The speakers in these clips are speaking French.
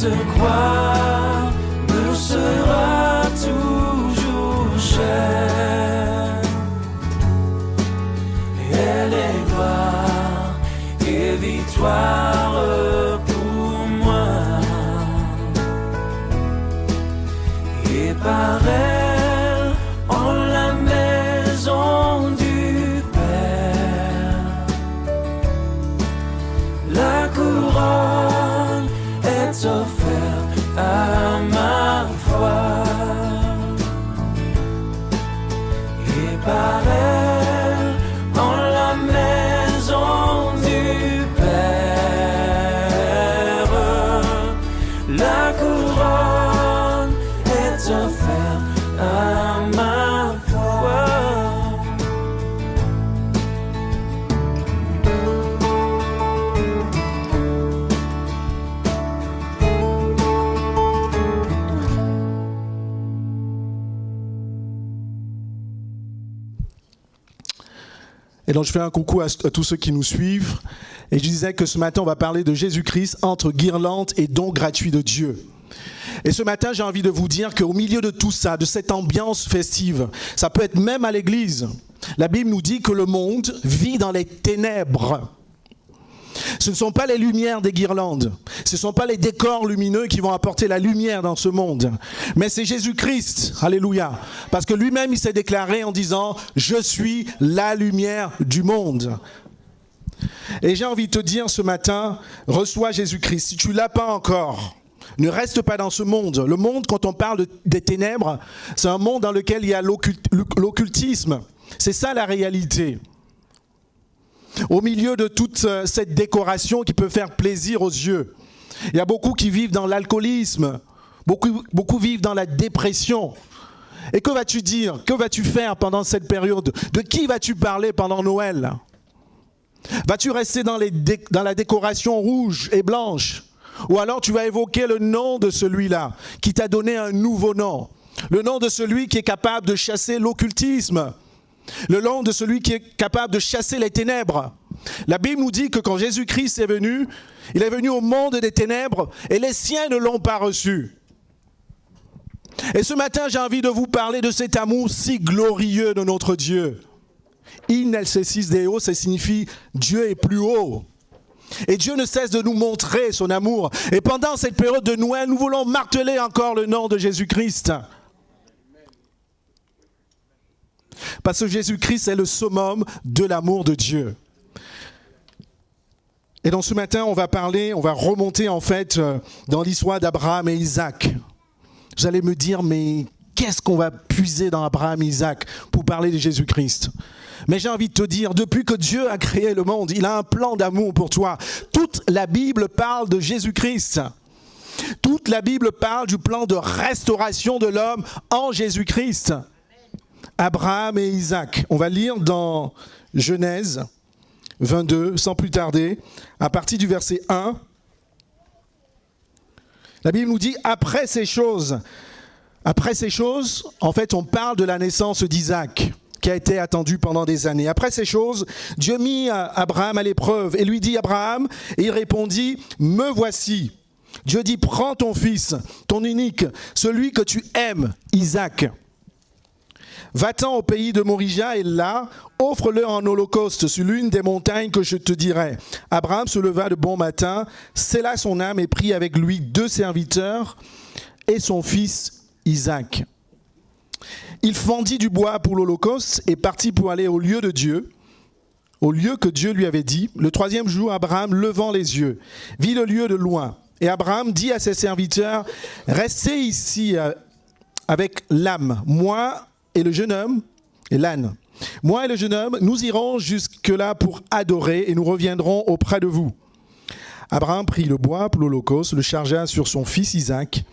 Cette croix me sera toujours chère. Elle est gloire et victoire pour moi. Et par elle, en la maison du Père, la couronne est offerte à ma foi. Et par elle, en la maison du Père, la couronne est offerte à ma foi. Et donc je fais un coucou à tous ceux qui nous suivent. Et je disais que ce matin, on va parler de Jésus-Christ entre guirlandes et dons gratuits de Dieu. Et ce matin, j'ai envie de vous dire qu'au milieu de tout ça, de cette ambiance festive, ça peut être même à l'église. La Bible nous dit que le monde vit dans les ténèbres. Ce ne sont pas les lumières des guirlandes, ce ne sont pas les décors lumineux qui vont apporter la lumière dans ce monde, mais c'est Jésus-Christ, alléluia, parce que lui-même il s'est déclaré en disant « Je suis la lumière du monde ». Et j'ai envie de te dire ce matin, reçois Jésus-Christ, si tu ne l'as pas encore. Ne reste pas dans ce monde. Le monde, quand on parle des ténèbres, c'est un monde dans lequel il y a l'occultisme. C'est ça la réalité. Au milieu de toute cette décoration qui peut faire plaisir aux yeux, il y a beaucoup qui vivent dans l'alcoolisme, beaucoup vivent dans la dépression. Et que vas-tu dire? Que vas-tu faire pendant cette période? De qui vas-tu parler pendant Noël? Vas-tu rester dans la décoration rouge et blanche? Ou alors tu vas évoquer le nom de celui-là qui t'a donné un nouveau nom. Le nom de celui qui est capable de chasser l'occultisme. Le nom de celui qui est capable de chasser les ténèbres. La Bible nous dit que quand Jésus-Christ est venu, il est venu au monde des ténèbres et les siens ne l'ont pas reçu. Et ce matin, j'ai envie de vous parler de cet amour si glorieux de notre Dieu. In excelsis Deo, ça signifie Dieu est plus haut. Et Dieu ne cesse de nous montrer son amour. Et pendant cette période de Noël, nous voulons marteler encore le nom de Jésus-Christ. Parce que Jésus-Christ est le summum de l'amour de Dieu. Et donc ce matin, on va remonter en fait dans l'histoire d'Abraham et Isaac. Vous allez me dire, mais qu'est-ce qu'on va puiser dans Abraham et Isaac pour parler de Jésus-Christ? Mais j'ai envie de te dire, depuis que Dieu a créé le monde, il a un plan d'amour pour toi. Toute la Bible parle de Jésus-Christ. Toute la Bible parle du plan de restauration de l'homme en Jésus-Christ. Abraham et Isaac. On va lire dans Genèse 22, sans plus tarder, à partir du verset 1. La Bible nous dit, après ces choses, en fait, on parle de la naissance d'Isaac, qui a été attendu pendant des années. Après ces choses, Dieu mit Abraham à l'épreuve et lui dit, Abraham, et il répondit, me voici. Dieu dit, prends ton fils, ton unique, celui que tu aimes, Isaac. Va-t'en au pays de Morija et là, offre-le en holocauste sur l'une des montagnes que je te dirai. Abraham se leva de bon matin, scella son âme et prit avec lui 2 serviteurs et son fils Isaac. Il fendit du bois pour l'holocauste et partit pour aller au lieu de Dieu, au lieu que Dieu lui avait dit. Le 3e jour, Abraham, levant les yeux, vit le lieu de loin. Et Abraham dit à ses serviteurs, « Restez ici avec l'âme, moi et le jeune homme, et l'âne. Moi et le jeune homme, nous irons jusque-là pour adorer et nous reviendrons auprès de vous. » Abraham prit le bois pour l'holocauste, le chargea sur son fils Isaac,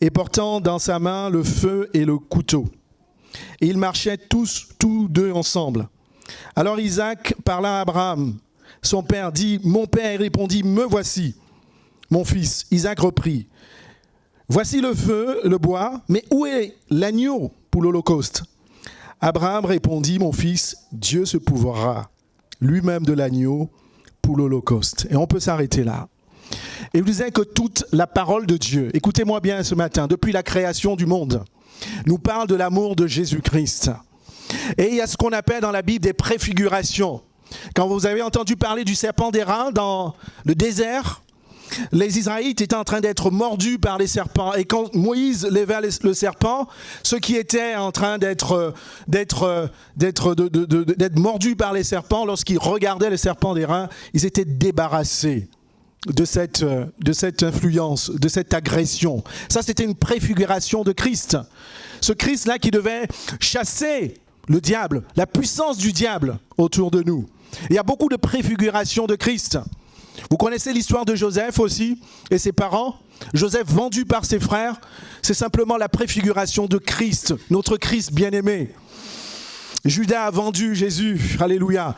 et portant dans sa main le feu et le couteau. Et ils marchaient tous deux ensemble. Alors Isaac parla à Abraham. Son père dit, « Mon père, répondit, me voici, mon fils. » Isaac reprit, « Voici le feu, le bois, mais où est l'agneau pour l'holocauste ?» Abraham répondit, « Mon fils, Dieu se pourvoira lui-même de l'agneau pour l'holocauste. » Et on peut s'arrêter là. Et il disait que toute la parole de Dieu, écoutez-moi bien ce matin, depuis la création du monde, nous parle de l'amour de Jésus-Christ. Et il y a ce qu'on appelle dans la Bible des préfigurations. Quand vous avez entendu parler du serpent d'airain dans le désert, les Israélites étaient en train d'être mordus par les serpents. Et quand Moïse leva le serpent, ceux qui étaient en train d'être mordus par les serpents, lorsqu'ils regardaient le serpent d'airain, ils étaient débarrassés de cette influence, de cette agression. Ça, c'était une préfiguration de Christ. Ce Christ-là qui devait chasser le diable, la puissance du diable autour de nous. Il y a beaucoup de préfigurations de Christ. Vous connaissez l'histoire de Joseph aussi et ses parents. Joseph vendu par ses frères, c'est simplement la préfiguration de Christ, notre Christ bien-aimé. Judas a vendu Jésus, alléluia.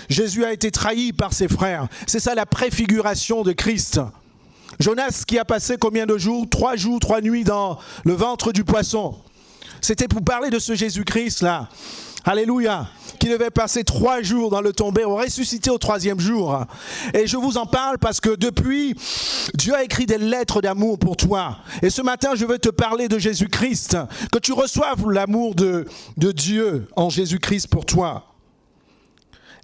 Jésus a été trahi par ses frères. C'est ça la préfiguration de Christ. Jonas qui a passé combien de jours? 3 jours, 3 nuits dans le ventre du poisson. C'était pour parler de ce Jésus-Christ-là. Alléluia, qui devait passer 3 jours dans le tombeau, ressuscité au 3e jour. Et je vous en parle parce que depuis, Dieu a écrit des lettres d'amour pour toi. Et ce matin, je veux te parler de Jésus-Christ, que tu reçoives l'amour de Dieu en Jésus-Christ pour toi.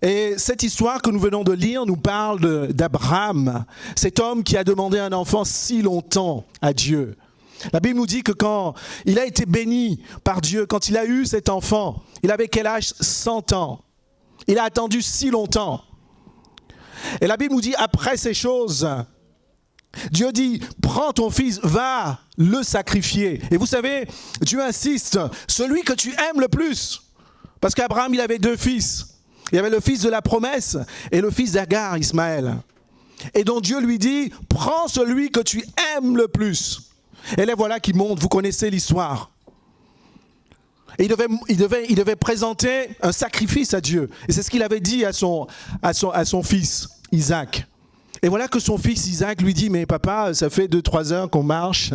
Et cette histoire que nous venons de lire nous parle d'Abraham, cet homme qui a demandé un enfant si longtemps à Dieu. La Bible nous dit que quand il a été béni par Dieu, quand il a eu cet enfant, il avait quel âge? 100 ans. Il a attendu si longtemps. Et la Bible nous dit, après ces choses, Dieu dit, prends ton fils, va le sacrifier. Et vous savez, Dieu insiste, celui que tu aimes le plus. Parce qu'Abraham, il avait 2 fils. Il y avait le fils de la promesse et le fils d'Agar, Ismaël. Et donc Dieu lui dit, prends celui que tu aimes le plus. Et les voilà qui montent, vous connaissez l'histoire. Et il devait présenter un sacrifice à Dieu. Et c'est ce qu'il avait dit à son fils, Isaac. Et voilà que son fils Isaac lui dit, mais papa, ça fait 2-3 heures qu'on marche.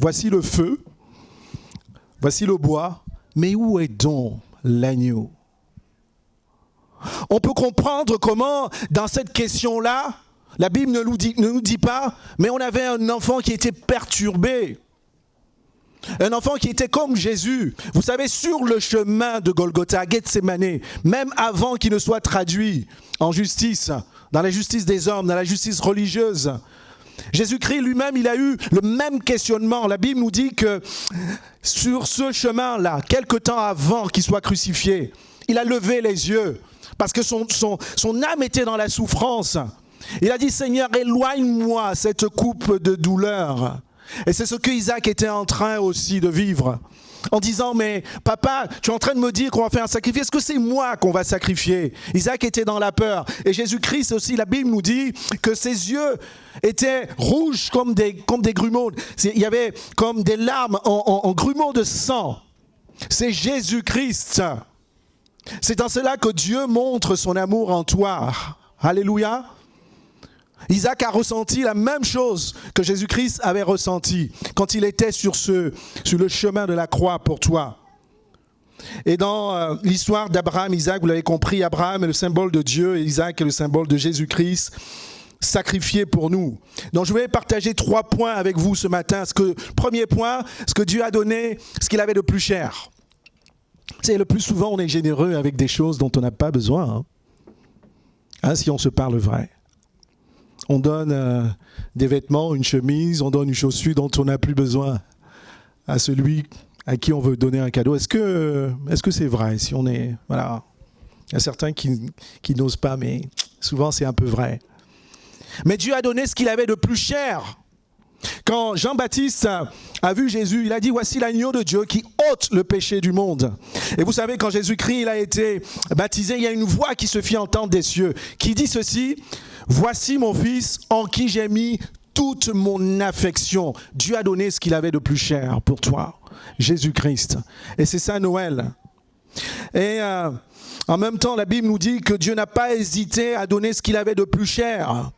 Voici le feu. Voici le bois. Mais où est donc l'agneau? On peut comprendre comment, dans cette question-là, la Bible ne nous dit pas, mais on avait un enfant qui était perturbé. Un enfant qui était comme Jésus. Vous savez, sur le chemin de Golgotha, à Gethsémane, même avant qu'il ne soit traduit en justice, dans la justice des hommes, dans la justice religieuse, Jésus-Christ lui-même, il a eu le même questionnement. La Bible nous dit que sur ce chemin-là, quelque temps avant qu'il soit crucifié, il a levé les yeux parce que son âme était dans la souffrance. Il a dit, Seigneur, éloigne-moi cette coupe de douleur. Et c'est ce que Isaac était en train aussi de vivre. En disant, mais papa, tu es en train de me dire qu'on va faire un sacrifice. Est-ce que c'est moi qu'on va sacrifier? Isaac était dans la peur. Et Jésus-Christ aussi, la Bible nous dit que ses yeux étaient rouges comme des grumeaux. Il y avait comme des larmes en grumeaux de sang. C'est Jésus-Christ. C'est dans cela que Dieu montre son amour en toi. Alléluia. Isaac a ressenti la même chose que Jésus-Christ avait ressenti quand il était sur le chemin de la croix pour toi. Et dans l'histoire d'Abraham, Isaac, vous l'avez compris, Abraham est le symbole de Dieu et Isaac est le symbole de Jésus-Christ sacrifié pour nous. Donc je vais partager 3 points avec vous ce matin. Premier point, ce que Dieu a donné, ce qu'il avait de plus cher. C'est le plus souvent, on est généreux avec des choses dont on n'a pas besoin. Si on se parle vrai. On donne des vêtements, une chemise, on donne une chaussure dont on n'a plus besoin à celui à qui on veut donner un cadeau. Est-ce que c'est vrai? Si on est, voilà. Il y a certains qui n'osent pas, mais souvent c'est un peu vrai. Mais Dieu a donné ce qu'il avait de plus cher. Quand Jean-Baptiste a vu Jésus, il a dit, voici l'agneau de Dieu qui ôte le péché du monde. Et vous savez, quand Jésus-Christ il a été baptisé, il y a une voix qui se fit entendre des cieux, qui dit ceci, voici mon fils en qui j'ai mis toute mon affection. Dieu a donné ce qu'il avait de plus cher pour toi, Jésus-Christ. Et c'est ça Noël. Et en même temps, la Bible nous dit que Dieu n'a pas hésité à donner ce qu'il avait de plus cher.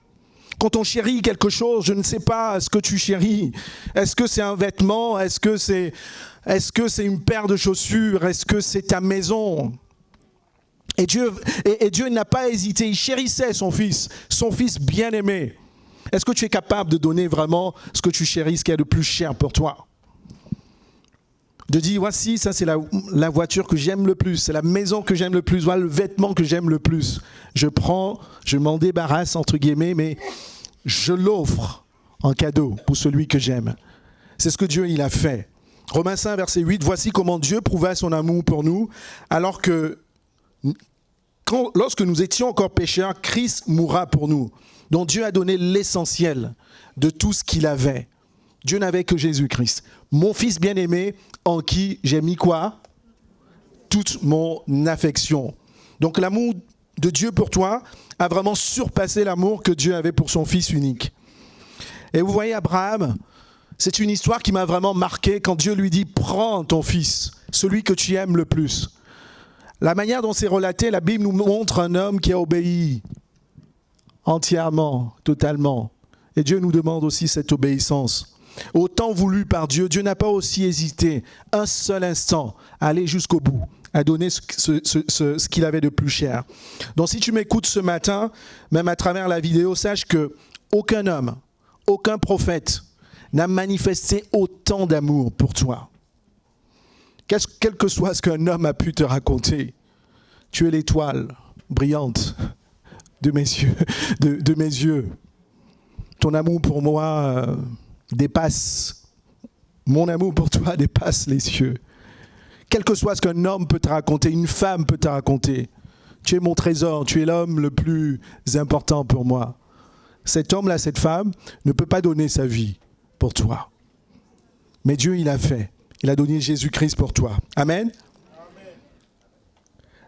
Quand on chérit quelque chose, je ne sais pas ce que tu chéris. Est-ce que c'est un vêtement? Est-ce que c'est une paire de chaussures? Est-ce que c'est ta maison? Et Dieu n'a pas hésité. Il chérissait son fils bien-aimé. Est-ce que tu es capable de donner vraiment ce que tu chéris, ce qu'il y a de plus cher pour toi? De dire, voici, ça c'est la voiture que j'aime le plus, c'est la maison que j'aime le plus, voilà le vêtement que j'aime le plus. Je prends, je m'en débarrasse entre guillemets, mais je l'offre en cadeau pour celui que j'aime. C'est ce que Dieu il a fait. Romains 5, verset 8, voici comment Dieu prouva son amour pour nous, alors que lorsque nous étions encore pécheurs, Christ mourra pour nous. Donc Dieu a donné l'essentiel de tout ce qu'il avait. Dieu n'avait que Jésus-Christ. Mon fils bien-aimé, en qui j'ai mis quoi? Toute mon affection. Donc l'amour de Dieu pour toi a vraiment surpassé l'amour que Dieu avait pour son fils unique. Et vous voyez Abraham, c'est une histoire qui m'a vraiment marqué quand Dieu lui dit « Prends ton fils, celui que tu aimes le plus ». La manière dont c'est relaté, la Bible nous montre un homme qui a obéi entièrement, totalement. Et Dieu nous demande aussi cette obéissance. Au temps voulu par Dieu, Dieu n'a pas aussi hésité un seul instant à aller jusqu'au bout, à donner ce qu'il avait de plus cher. Donc si tu m'écoutes ce matin, même à travers la vidéo, sache qu'aucun homme, aucun prophète n'a manifesté autant d'amour pour toi. Quel que soit ce qu'un homme a pu te raconter, tu es l'étoile brillante de mes yeux. Ton amour pour moi dépasse, mon amour pour toi dépasse les cieux. Quel que soit ce qu'un homme peut te raconter, une femme peut te raconter, tu es mon trésor, tu es l'homme le plus important pour moi. Cet homme-là, cette femme, ne peut pas donner sa vie pour toi. Mais Dieu, il a fait. Il a donné Jésus-Christ pour toi. Amen.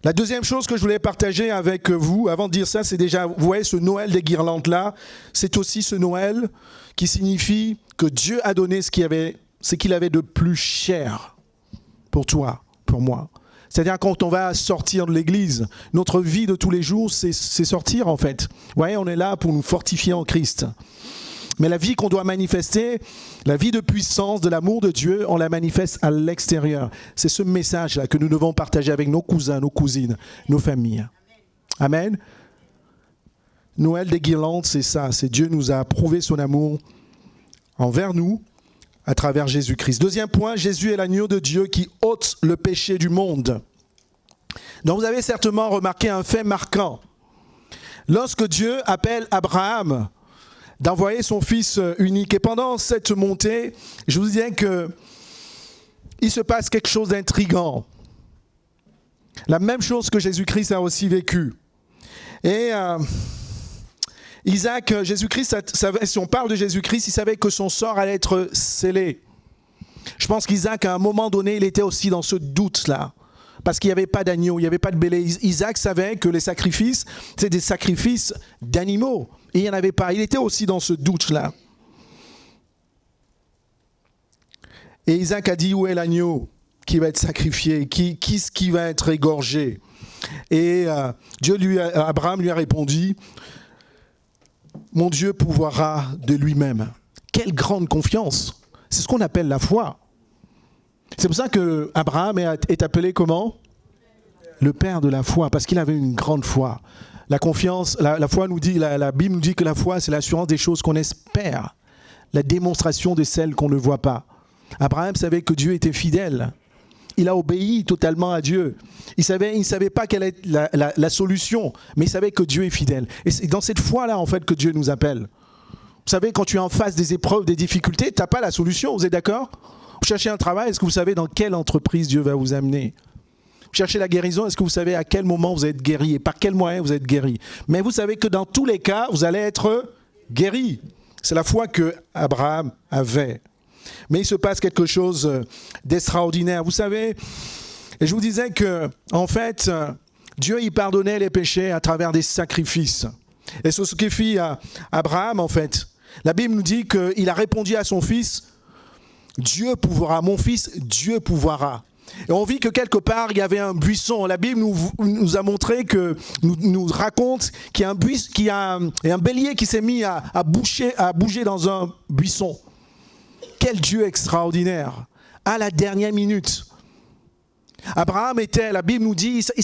La deuxième chose que je voulais partager avec vous, avant de dire ça, c'est déjà, vous voyez ce Noël des guirlandes-là, c'est aussi ce Noël qui signifie que Dieu a donné ce qu'il avait de plus cher pour toi, pour moi. C'est-à-dire quand on va sortir de l'église, notre vie de tous les jours, c'est sortir en fait. Vous voyez, on est là pour nous fortifier en Christ. Mais la vie qu'on doit manifester, la vie de puissance, de l'amour de Dieu, on la manifeste à l'extérieur. C'est ce message-là que nous devons partager avec nos cousins, nos cousines, nos familles. Amen. Noël des guirlandes, c'est ça. C'est Dieu nous a prouvé son amour envers nous à travers Jésus-Christ. Deuxième point, Jésus est l'agneau de Dieu qui ôte le péché du monde. Donc vous avez certainement remarqué un fait marquant. Lorsque Dieu appelle Abraham d'envoyer son fils unique. Et pendant cette montée, je vous disais qu'il se passe quelque chose d'intriguant. La même chose que Jésus-Christ a aussi vécu. Et Isaac, Jésus-Christ, si on parle de Jésus-Christ, il savait que son sort allait être scellé. Je pense qu'Isaac, à un moment donné, il était aussi dans ce doute-là. Parce qu'il n'y avait pas d'agneau, il n'y avait pas de bélier. Isaac savait que les sacrifices, c'est des sacrifices d'animaux. Et il n'y en avait pas. Il était aussi dans ce doute-là. Et Isaac a dit, où est l'agneau qui va être sacrifié? Qui va être égorgé? Et Abraham lui a répondu, mon Dieu pourvoira de lui-même. Quelle grande confiance! C'est ce qu'on appelle la foi. C'est pour ça que Abraham est appelé comment? Le père de la foi, parce qu'il avait une grande foi. La confiance, la foi nous dit, la Bible nous dit que la foi, c'est l'assurance des choses qu'on espère, la démonstration de celles qu'on ne voit pas. Abraham savait que Dieu était fidèle. Il a obéi totalement à Dieu. Il ne savait pas quelle est la solution, mais il savait que Dieu est fidèle. Et c'est dans cette foi-là, en fait, que Dieu nous appelle. Vous savez, quand tu es en face des épreuves, des difficultés, tu n'as pas la solution, vous êtes d'accord? Vous cherchez un travail, est-ce que vous savez dans quelle entreprise Dieu va vous amener? Vous cherchez la guérison, est-ce que vous savez à quel moment vous êtes guéri et par quel moyen vous êtes guéri? Mais vous savez que dans tous les cas, vous allez être guéri. C'est la foi que Abraham avait. Mais il se passe quelque chose d'extraordinaire. Vous savez, et je vous disais que, en fait, Dieu y pardonnait les péchés à travers des sacrifices. Et c'est ce que fit Abraham, en fait. La Bible nous dit qu'il a répondu à son fils, Dieu pourvoira, mon fils, Dieu pourvoira. Et on vit que quelque part, il y avait un buisson. La Bible nous a montré nous raconte qu'il y a un bélier qui s'est mis à bouger dans un buisson. Quel Dieu extraordinaire! À la dernière minute. Abraham la Bible nous dit, il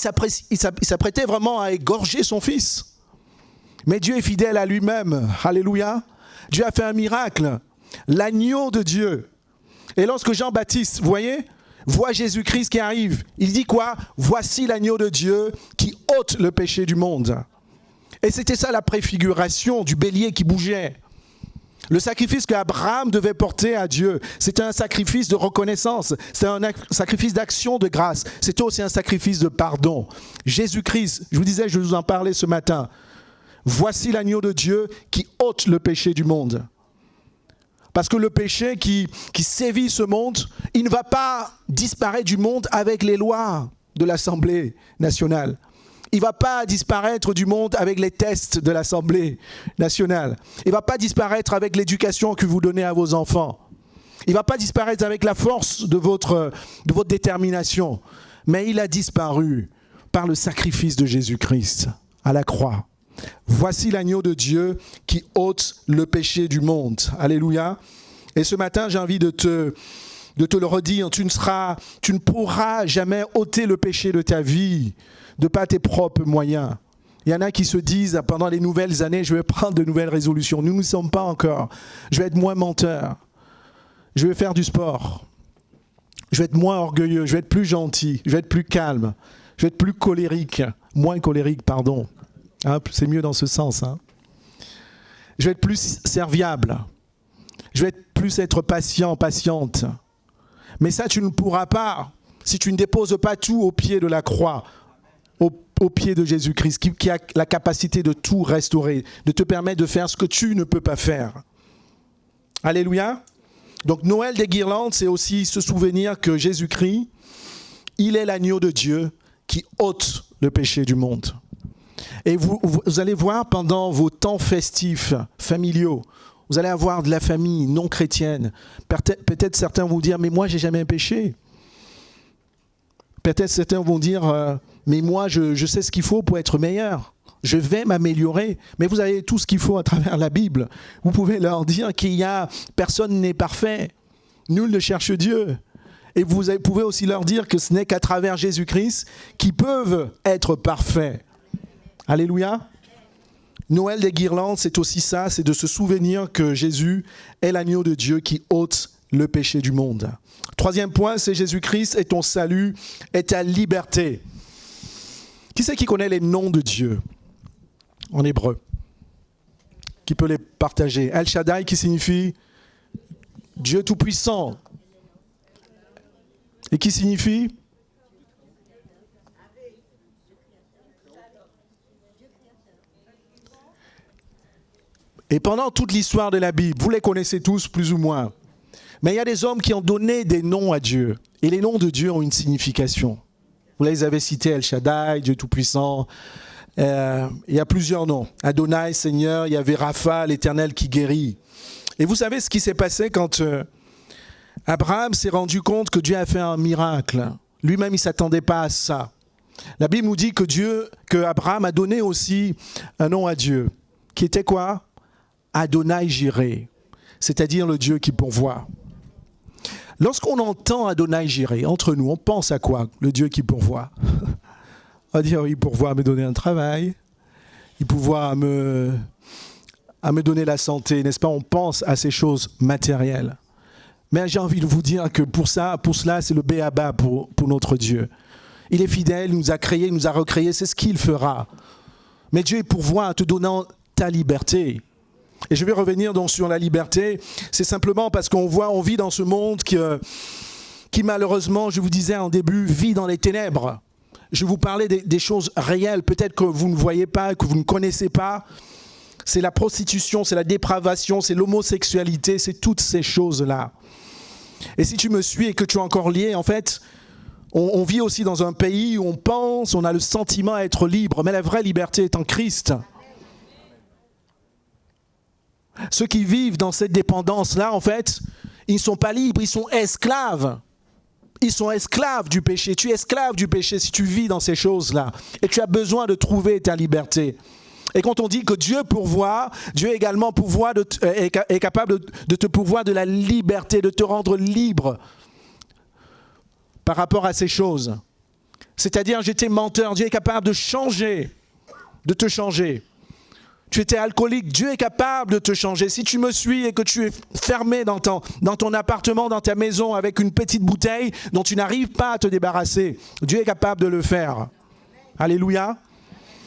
s'apprêtait vraiment à égorger son fils. Mais Dieu est fidèle à lui-même. Alléluia. Dieu a fait un miracle. L'agneau de Dieu. Et lorsque Jean-Baptiste, vous voyez, voit Jésus-Christ qui arrive, il dit quoi? Voici l'agneau de Dieu qui ôte le péché du monde. Et c'était ça la préfiguration du bélier qui bougeait. Le sacrifice qu'Abraham devait porter à Dieu, c'était un sacrifice de reconnaissance, c'était un sacrifice d'action de grâce, c'était aussi un sacrifice de pardon. Jésus-Christ, je vous disais, je vous en parlais ce matin, voici l'agneau de Dieu qui ôte le péché du monde. Parce que le péché qui sévit ce monde, il ne va pas disparaître du monde avec les lois de l'Assemblée nationale. Il ne va pas disparaître du monde avec les tests de l'Assemblée nationale. Il ne va pas disparaître avec l'éducation que vous donnez à vos enfants. Il ne va pas disparaître avec la force de votre détermination. Mais il a disparu par le sacrifice de Jésus-Christ à la croix. Voici l'agneau de Dieu qui ôte le péché du monde. Alléluia. Et ce matin, j'ai envie de te le redire. Tu ne pourras jamais ôter le péché de ta vie de par tes propres moyens. Il y en a qui se disent, pendant les nouvelles années, je vais prendre de nouvelles résolutions. Nous ne sommes pas encore. Je vais être moins menteur. Je vais faire du sport. Je vais être moins orgueilleux. Je vais être plus gentil. Je vais être plus calme. Je vais être plus colérique. Moins colérique, pardon. Hein, c'est mieux dans ce sens. Hein. Je vais être plus serviable. Je vais plus être patient, patiente. Mais ça, tu ne pourras pas si tu ne déposes pas tout au pied de la croix. Au pied de Jésus-Christ, qui a la capacité de tout restaurer, de te permettre de faire ce que tu ne peux pas faire. Alléluia. Donc Noël des guirlandes, c'est aussi se souvenir que Jésus-Christ, il est l'agneau de Dieu qui ôte le péché du monde. Et vous allez voir pendant vos temps festifs, familiaux, vous allez avoir de la famille non chrétienne. Peut-être certains vont dire, mais moi, j'ai jamais péché. Peut-être certains vont dire, mais moi, je sais ce qu'il faut pour être meilleur. Je vais m'améliorer. Mais vous avez tout ce qu'il faut à travers la Bible. Vous pouvez leur dire personne n'est parfait. Nul ne cherche Dieu. Et vous pouvez aussi leur dire que ce n'est qu'à travers Jésus-Christ qu'ils peuvent être parfaits. Alléluia. Noël des guirlandes, c'est aussi ça, c'est de se souvenir que Jésus est l'agneau de Dieu qui ôte le péché du monde. Troisième point, c'est Jésus-Christ est ton salut, est ta liberté. Qui c'est qui connaît les noms de Dieu en hébreu? Qui peut les partager? El Shaddai qui signifie Dieu tout-puissant. Et qui signifie? Et pendant toute l'histoire de la Bible, vous les connaissez tous plus ou moins. Mais il y a des hommes qui ont donné des noms à Dieu. Et les noms de Dieu ont une signification. Vous les avez cités, El Shaddai, Dieu Tout-Puissant. Il y a plusieurs noms. Adonai, Seigneur, il y avait Rapha, l'Éternel qui guérit. Et vous savez ce qui s'est passé quand Abraham s'est rendu compte que Dieu a fait un miracle. Lui-même, il ne s'attendait pas à ça. La Bible nous dit que Abraham a donné aussi un nom à Dieu. Qui était quoi? Adonai Jireh, c'est-à-dire le Dieu qui pourvoit. Lorsqu'on entend Adonai Jireh, entre nous, on pense à quoi? Le Dieu qui pourvoit. On va dire, il pourvoit à me donner un travail, il pourvoit à me donner la santé, n'est-ce pas? On pense à ces choses matérielles. Mais j'ai envie de vous dire que pour cela, c'est le béaba pour notre Dieu. Il est fidèle, il nous a créés, il nous a recréés, c'est ce qu'il fera. Mais Dieu pourvoit en te donnant ta liberté. Et je vais revenir donc sur la liberté. C'est simplement parce qu'on vit dans ce monde qui malheureusement, je vous disais en début, vit dans les ténèbres. Je vous parlais des choses réelles, peut-être que vous ne voyez pas, que vous ne connaissez pas. C'est la prostitution, c'est la dépravation, c'est l'homosexualité, c'est toutes ces choses-là. Et si tu me suis et que tu es encore lié, en fait, on vit aussi dans un pays où on a le sentiment d'être libre, mais la vraie liberté est en Christ. Ceux qui vivent dans cette dépendance-là, en fait, ils ne sont pas libres, ils sont esclaves. Ils sont esclaves du péché. Tu es esclave du péché si tu vis dans ces choses-là. Et tu as besoin de trouver ta liberté. Et quand on dit que Dieu pourvoit, Dieu également est capable de te pourvoir de la liberté, de te rendre libre par rapport à ces choses. C'est-à-dire, j'étais menteur, Dieu est capable de te changer. Tu étais alcoolique, Dieu est capable de te changer. Si tu me suis et que tu es fermé dans ton appartement, dans ta maison, avec une petite bouteille dont tu n'arrives pas à te débarrasser, Dieu est capable de le faire. Alléluia.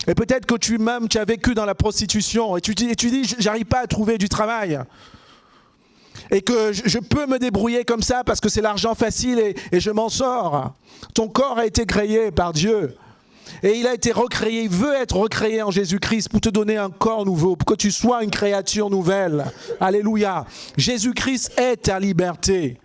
Et peut-être que tu as vécu dans la prostitution et tu dis, j'arrive pas à trouver du travail. Et que je peux me débrouiller comme ça parce que c'est l'argent facile et je m'en sors. Ton corps a été créé par Dieu. Et il a été recréé, il veut être recréé en Jésus-Christ pour te donner un corps nouveau, pour que tu sois une créature nouvelle. Alléluia. Jésus-Christ est ta liberté.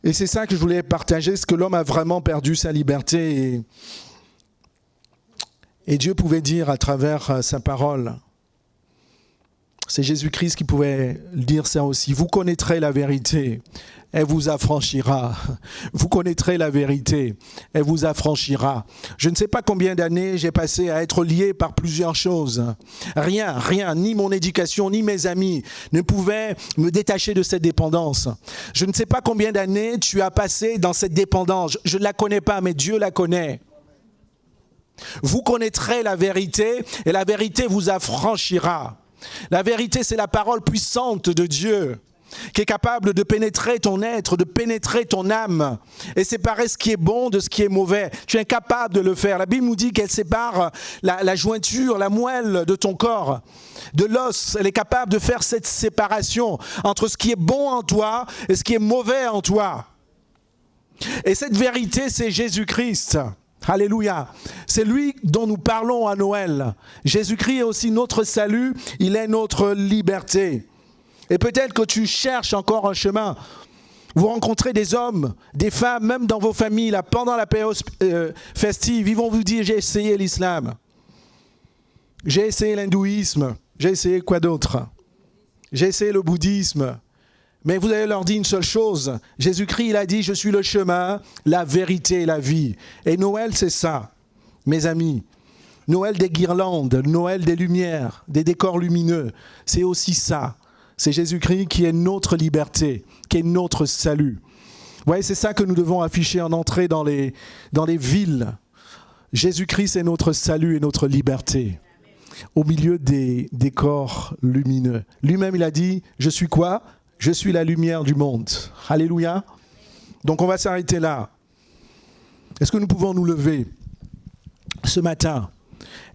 Et c'est ça que je voulais partager, c'est que l'homme a vraiment perdu sa liberté. Et Dieu pouvait dire à travers sa parole, c'est Jésus-Christ qui pouvait dire ça aussi, vous connaîtrez la vérité, elle vous affranchira. Vous connaîtrez la vérité, elle vous affranchira. Je ne sais pas combien d'années j'ai passé à être lié par plusieurs choses. Rien, ni mon éducation, ni mes amis ne pouvaient me détacher de cette dépendance. Je ne sais pas combien d'années tu as passé dans cette dépendance. Je ne la connais pas, mais Dieu la connaît. Vous connaîtrez la vérité et la vérité vous affranchira. La vérité, c'est la parole puissante de Dieu qui est capable de pénétrer ton être, de pénétrer ton âme et séparer ce qui est bon de ce qui est mauvais. Tu es incapable de le faire. La Bible nous dit qu'elle sépare la jointure, la moelle de ton corps, de l'os. Elle est capable de faire cette séparation entre ce qui est bon en toi et ce qui est mauvais en toi. Et cette vérité, c'est Jésus-Christ. Alléluia. C'est lui dont nous parlons à Noël. Jésus-Christ est aussi notre salut, il est notre liberté. Et peut-être que tu cherches encore un chemin. Vous rencontrez des hommes, des femmes, même dans vos familles, là, pendant la période festive, ils vont vous dire, j'ai essayé l'islam, j'ai essayé l'hindouisme, j'ai essayé quoi d'autre? J'ai essayé le bouddhisme. Mais vous allez leur dire une seule chose. Jésus-Christ, il a dit, je suis le chemin, la vérité et la vie. Et Noël, c'est ça, mes amis. Noël des guirlandes, Noël des lumières, des décors lumineux. C'est aussi ça. C'est Jésus-Christ qui est notre liberté, qui est notre salut. Vous voyez, c'est ça que nous devons afficher en entrée dans les villes. Jésus-Christ est notre salut et notre liberté. Au milieu des décors lumineux. Lui-même, il a dit, je suis quoi ? Je suis la lumière du monde. Alléluia. Donc on va s'arrêter là. Est-ce que nous pouvons nous lever ce matin?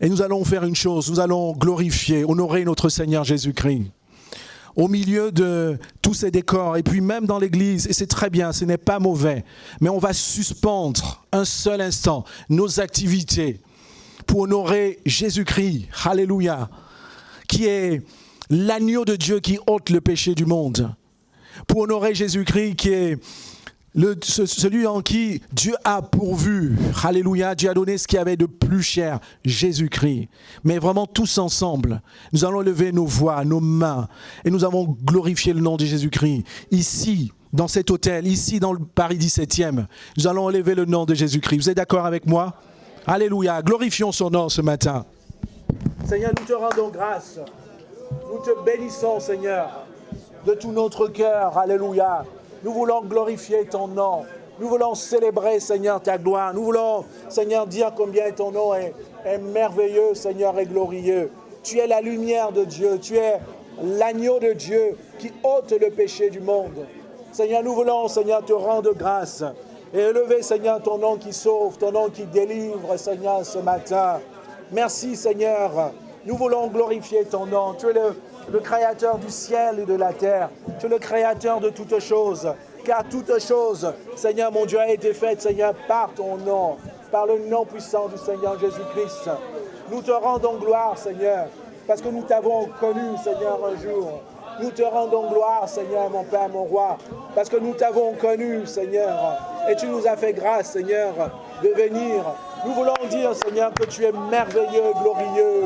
Et nous allons faire une chose. Nous allons glorifier, honorer notre Seigneur Jésus-Christ. Au milieu de tous ces décors, et puis même dans l'église, et c'est très bien, ce n'est pas mauvais, mais on va suspendre un seul instant nos activités pour honorer Jésus-Christ. Alléluia. Qui est l'agneau de Dieu qui ôte le péché du monde. Pour honorer Jésus-Christ qui est celui en qui Dieu a pourvu. Alléluia, Dieu a donné ce qu'il y avait de plus cher, Jésus-Christ. Mais vraiment tous ensemble, nous allons lever nos voix, nos mains, et nous allons glorifier le nom de Jésus-Christ. Ici, dans cet hôtel, ici dans le Paris 17e, nous allons élever le nom de Jésus-Christ. Vous êtes d'accord avec moi? Alléluia, glorifions son nom ce matin. Seigneur, nous te rendons grâce. Nous te bénissons, Seigneur, de tout notre cœur. Alléluia. Nous voulons glorifier ton nom. Nous voulons célébrer, Seigneur, ta gloire. Nous voulons, Seigneur, dire combien ton nom est merveilleux, Seigneur, et glorieux. Tu es la lumière de Dieu. Tu es l'agneau de Dieu qui ôte le péché du monde. Seigneur, nous voulons, Seigneur, te rendre grâce et élever, Seigneur, ton nom qui sauve, ton nom qui délivre, Seigneur, ce matin. Merci, Seigneur. Nous voulons glorifier ton nom. Tu es le créateur du ciel et de la terre. Tu es le créateur de toutes choses. Car toutes choses, Seigneur, mon Dieu, a été faite, Seigneur, par ton nom, par le nom puissant du Seigneur Jésus-Christ. Nous te rendons gloire, Seigneur, parce que nous t'avons connu, Seigneur, un jour. Nous te rendons gloire, Seigneur, mon Père, mon Roi, parce que nous t'avons connu, Seigneur, et tu nous as fait grâce, Seigneur, de venir. Nous voulons dire, Seigneur, que tu es merveilleux, glorieux.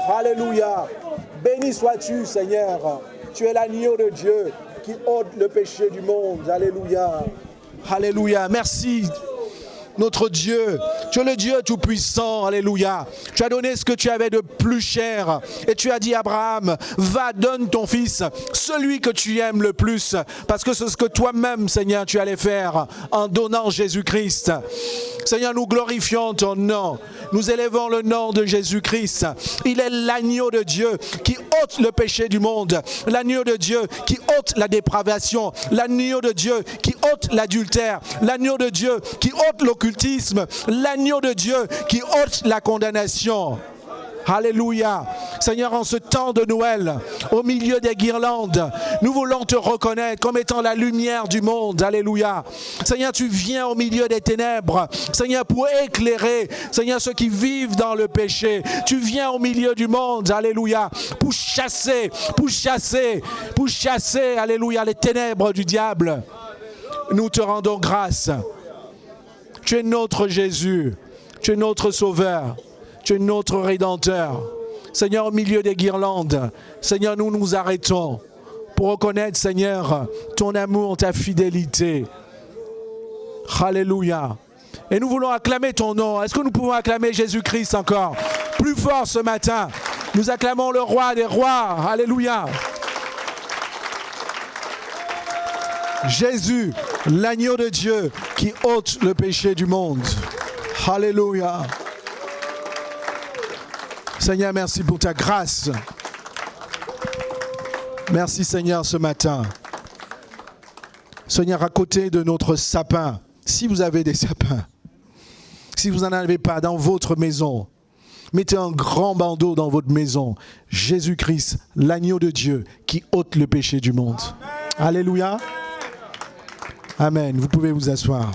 Alléluia. Béni sois-tu, Seigneur. Tu es l'agneau de Dieu qui ôte le péché du monde. Alléluia. Alléluia. Merci, notre Dieu. Tu es le Dieu tout-puissant. Alléluia. Tu as donné ce que tu avais de plus cher. Et tu as dit à Abraham, va, donne ton fils, celui que tu aimes le plus. Parce que c'est ce que toi-même, Seigneur, tu allais faire en donnant Jésus-Christ. Seigneur, nous glorifions ton nom. Nous élevons le nom de Jésus-Christ. Il est l'agneau de Dieu qui ôte le péché du monde. L'agneau de Dieu qui ôte la dépravation. L'agneau de Dieu qui ôte l'adultère. L'agneau de Dieu qui ôte l'occultisme. L'agneau de Dieu qui ôte la condamnation. Alléluia. Seigneur, en ce temps de Noël, au milieu des guirlandes, nous voulons te reconnaître comme étant la lumière du monde. Alléluia. Seigneur, tu viens au milieu des ténèbres. Seigneur, pour éclairer, Seigneur, ceux qui vivent dans le péché. Tu viens au milieu du monde. Alléluia. Pour chasser, alléluia, les ténèbres du diable. Nous te rendons grâce. Tu es notre Jésus. Tu es notre Sauveur. Tu es notre Rédempteur. Seigneur, au milieu des guirlandes, Seigneur, nous nous arrêtons pour reconnaître, Seigneur, ton amour, ta fidélité. Alléluia. Et nous voulons acclamer ton nom. Est-ce que nous pouvons acclamer Jésus-Christ encore plus fort ce matin? Nous acclamons le roi des rois. Alléluia. Jésus, l'agneau de Dieu qui ôte le péché du monde. Alléluia. Seigneur, merci pour ta grâce. Merci Seigneur ce matin. Seigneur, à côté de notre sapin, si vous avez des sapins, si vous n'en avez pas dans votre maison, mettez un grand bandeau dans votre maison. Jésus-Christ, l'agneau de Dieu qui ôte le péché du monde. Alléluia. Amen. Vous pouvez vous asseoir.